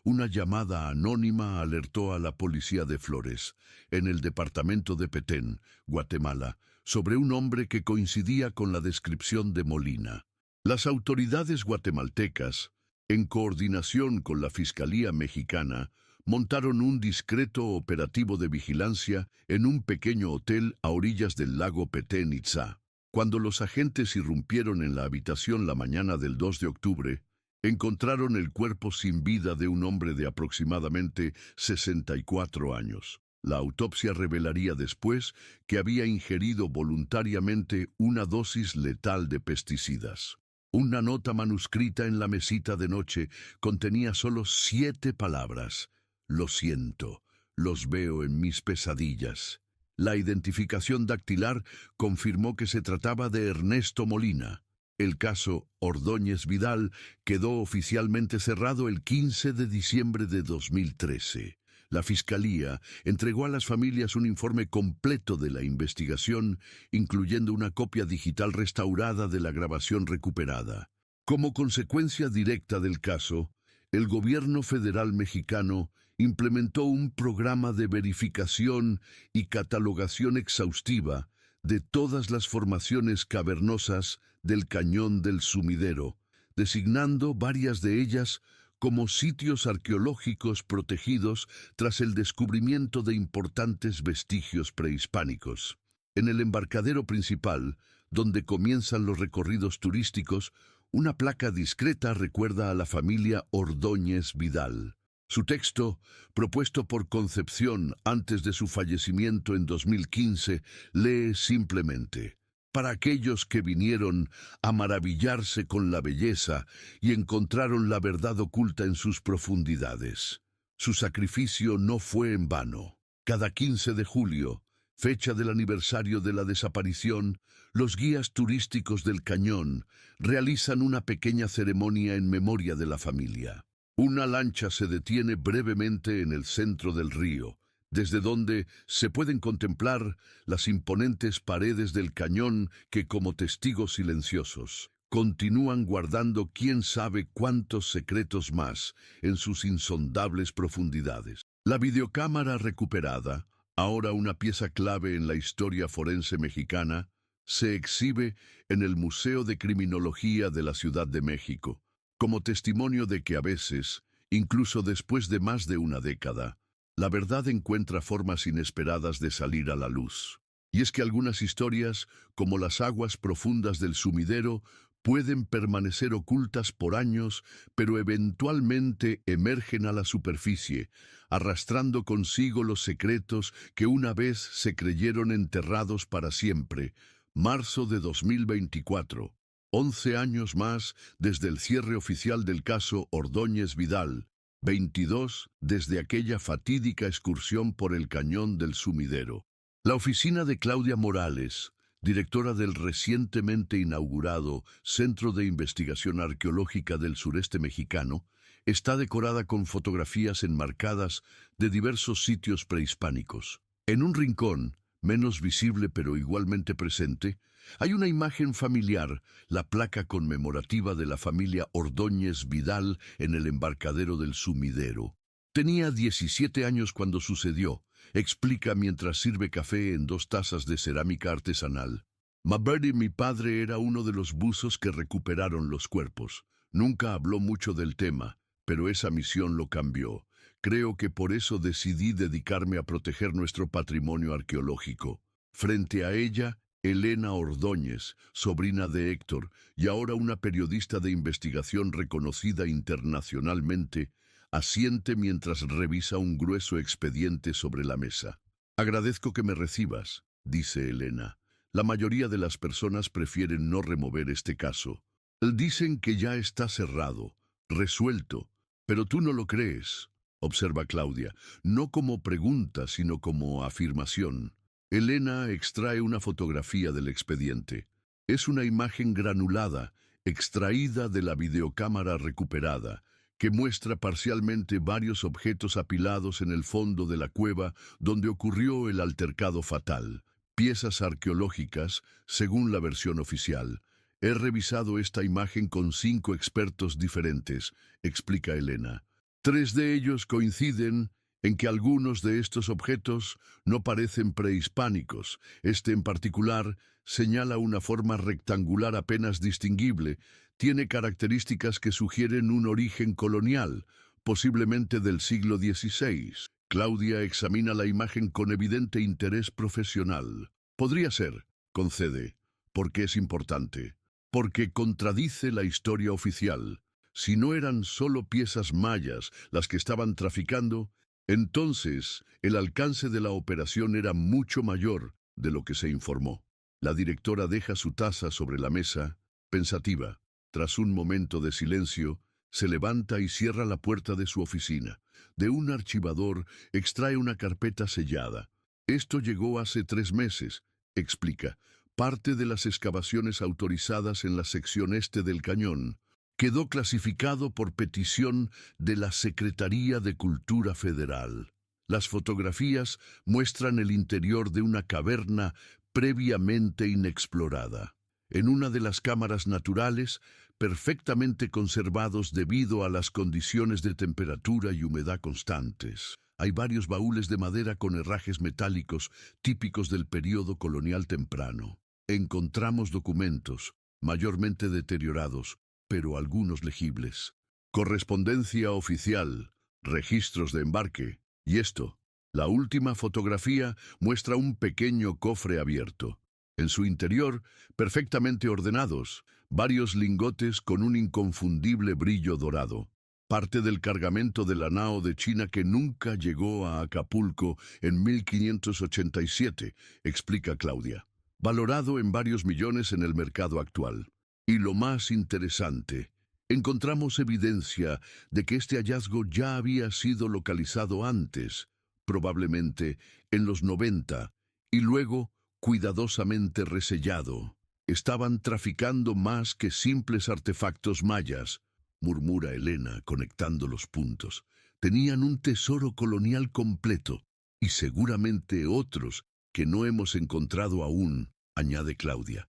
una llamada anónima alertó a la policía de Flores, en el departamento de Petén, Guatemala, sobre un hombre que coincidía con la descripción de Molina. Las autoridades guatemaltecas, en coordinación con la Fiscalía Mexicana, montaron un discreto operativo de vigilancia en un pequeño hotel a orillas del lago Petén Itzá. Cuando los agentes irrumpieron en la habitación la mañana del 2 de octubre, encontraron el cuerpo sin vida de un hombre de aproximadamente 64 años. La autopsia revelaría después que había ingerido voluntariamente una dosis letal de pesticidas. Una nota manuscrita en la mesita de noche contenía solo 7 palabras. Lo siento, los veo en mis pesadillas. La identificación dactilar confirmó que se trataba de Ernesto Molina. El caso Ordóñez Vidal quedó oficialmente cerrado el 15 de diciembre de 2013. La Fiscalía entregó a las familias un informe completo de la investigación, incluyendo una copia digital restaurada de la grabación recuperada. Como consecuencia directa del caso, el gobierno federal mexicano implementó un programa de verificación y catalogación exhaustiva de todas las formaciones cavernosas del Cañón del Sumidero, designando varias de ellas como sitios arqueológicos protegidos tras el descubrimiento de importantes vestigios prehispánicos. En el embarcadero principal, donde comienzan los recorridos turísticos, una placa discreta recuerda a la familia Ordóñez Vidal. Su texto, propuesto por Concepción antes de su fallecimiento en 2015, lee simplemente: para aquellos que vinieron a maravillarse con la belleza y encontraron la verdad oculta en sus profundidades. Su sacrificio no fue en vano. Cada 15 de julio, fecha del aniversario de la desaparición, los guías turísticos del cañón realizan una pequeña ceremonia en memoria de la familia. Una lancha se detiene brevemente en el centro del río, desde donde se pueden contemplar las imponentes paredes del cañón que, como testigos silenciosos, continúan guardando quién sabe cuántos secretos más en sus insondables profundidades. La videocámara recuperada, ahora una pieza clave en la historia forense mexicana, se exhibe en el Museo de Criminología de la Ciudad de México, como testimonio de que a veces, incluso después de más de una década, la verdad encuentra formas inesperadas de salir a la luz. Y es que algunas historias, como las aguas profundas del sumidero, pueden permanecer ocultas por años, pero eventualmente emergen a la superficie, arrastrando consigo los secretos que una vez se creyeron enterrados para siempre. Marzo de 2024. 11 años más desde el cierre oficial del caso Ordóñez Vidal, 22 desde aquella fatídica excursión por el Cañón del Sumidero. La oficina de Claudia Morales, directora del recientemente inaugurado Centro de Investigación Arqueológica del Sureste Mexicano, está decorada con fotografías enmarcadas de diversos sitios prehispánicos. En un rincón, menos visible pero igualmente presente, hay una imagen familiar, la placa conmemorativa de la familia Ordóñez Vidal en el embarcadero del Sumidero. Tenía 17 años cuando sucedió, explica mientras sirve café en 2 tazas de cerámica artesanal. Maberdy, mi padre, era uno de los buzos que recuperaron los cuerpos. Nunca habló mucho del tema, pero esa misión lo cambió. Creo que por eso decidí dedicarme a proteger nuestro patrimonio arqueológico. Frente a ella, Elena Ordóñez, sobrina de Héctor, y ahora una periodista de investigación reconocida internacionalmente, asiente mientras revisa un grueso expediente sobre la mesa. Agradezco que me recibas, dice Elena. La mayoría de las personas prefieren no remover este caso. Dicen que ya está cerrado, resuelto, pero tú no lo crees, observa Claudia, no como pregunta, sino como afirmación. Elena extrae una fotografía del expediente. Es una imagen granulada, extraída de la videocámara recuperada, que muestra parcialmente varios objetos apilados en el fondo de la cueva donde ocurrió el altercado fatal. Piezas arqueológicas, según la versión oficial. He revisado esta imagen con 5 expertos diferentes, explica Elena. 3 de ellos coinciden en que algunos de estos objetos no parecen prehispánicos. Este en particular señala una forma rectangular apenas distinguible. Tiene características que sugieren un origen colonial, posiblemente del siglo XVI. Claudia examina la imagen con evidente interés profesional. Podría ser, concede. ¿Por qué es importante? Porque contradice la historia oficial. Si no eran solo piezas mayas las que estaban traficando, entonces el alcance de la operación era mucho mayor de lo que se informó. La directora deja su taza sobre la mesa, pensativa. Tras un momento de silencio, se levanta y cierra la puerta de su oficina. De un archivador extrae una carpeta sellada. Esto llegó hace 3 meses, explica. Parte de las excavaciones autorizadas en la sección este del cañón quedó clasificado por petición de la Secretaría de Cultura Federal. Las fotografías muestran el interior de una caverna previamente inexplorada. En una de las cámaras naturales, perfectamente conservados debido a las condiciones de temperatura y humedad constantes. Hay varios baúles de madera con herrajes metálicos típicos del período colonial temprano. Encontramos documentos, mayormente deteriorados, pero algunos legibles. Correspondencia oficial, registros de embarque. Y esto, la última fotografía muestra un pequeño cofre abierto. En su interior, perfectamente ordenados, varios lingotes con un inconfundible brillo dorado. Parte del cargamento de la nao de China que nunca llegó a Acapulco en 1587, explica Claudia. Valorado en varios millones en el mercado actual. Y lo más interesante, encontramos evidencia de que este hallazgo ya había sido localizado antes, probablemente en los 90, y luego cuidadosamente resellado. Estaban traficando más que simples artefactos mayas, murmura Elena, conectando los puntos. Tenían un tesoro colonial completo, y seguramente otros que no hemos encontrado aún, añade Claudia.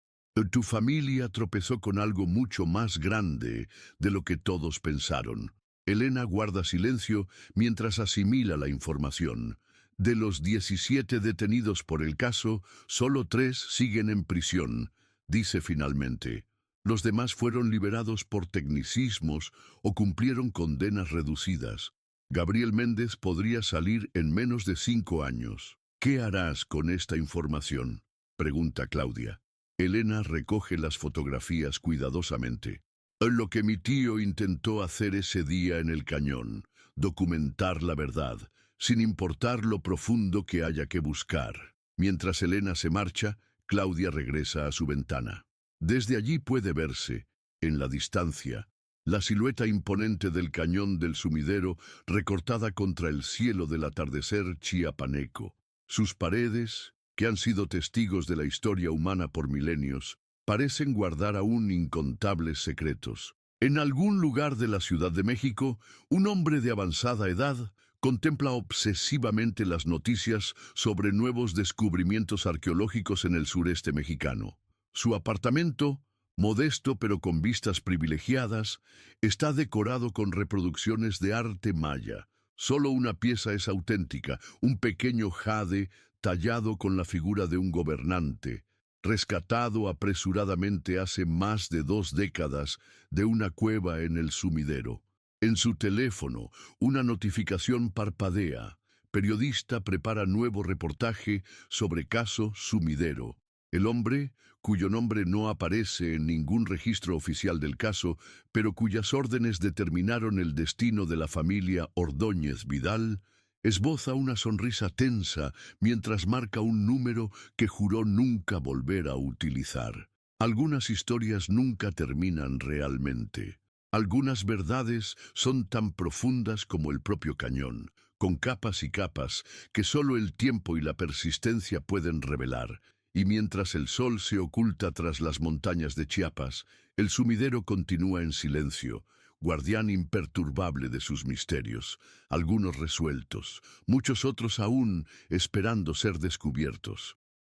Tu familia tropezó con algo mucho más grande de lo que todos pensaron. Elena guarda silencio mientras asimila la información. De los 17 detenidos por el caso, solo 3 siguen en prisión, dice finalmente. Los demás fueron liberados por tecnicismos o cumplieron condenas reducidas. Gabriel Méndez podría salir en menos de 5 años. ¿Qué harás con esta información?, pregunta Claudia. Elena recoge las fotografías cuidadosamente. Lo que mi tío intentó hacer ese día en el cañón, documentar la verdad, sin importar lo profundo que haya que buscar. Mientras Elena se marcha, Claudia regresa a su ventana. Desde allí puede verse, en la distancia, la silueta imponente del cañón del sumidero recortada contra el cielo del atardecer chiapaneco. Sus paredes, que han sido testigos de la historia humana por milenios, parecen guardar aún incontables secretos. En algún lugar de la Ciudad de México, un hombre de avanzada edad contempla obsesivamente las noticias sobre nuevos descubrimientos arqueológicos en el sureste mexicano. Su apartamento, modesto pero con vistas privilegiadas, está decorado con reproducciones de arte maya. Solo una pieza es auténtica, un pequeño jade tallado con la figura de un gobernante, rescatado apresuradamente hace más de 2 décadas de una cueva en el sumidero. En su teléfono, una notificación parpadea. Periodista prepara nuevo reportaje sobre caso sumidero. El hombre, cuyo nombre no aparece en ningún registro oficial del caso, pero cuyas órdenes determinaron el destino de la familia Ordóñez Vidal, esboza una sonrisa tensa mientras marca un número que juró nunca volver a utilizar. Algunas historias nunca terminan realmente. Algunas verdades son tan profundas como el propio cañón, con capas y capas que solo el tiempo y la persistencia pueden revelar. Y mientras el sol se oculta tras las montañas de Chiapas, el sumidero continúa en silencio, guardián imperturbable de sus misterios, algunos resueltos, muchos otros aún esperando ser descubiertos.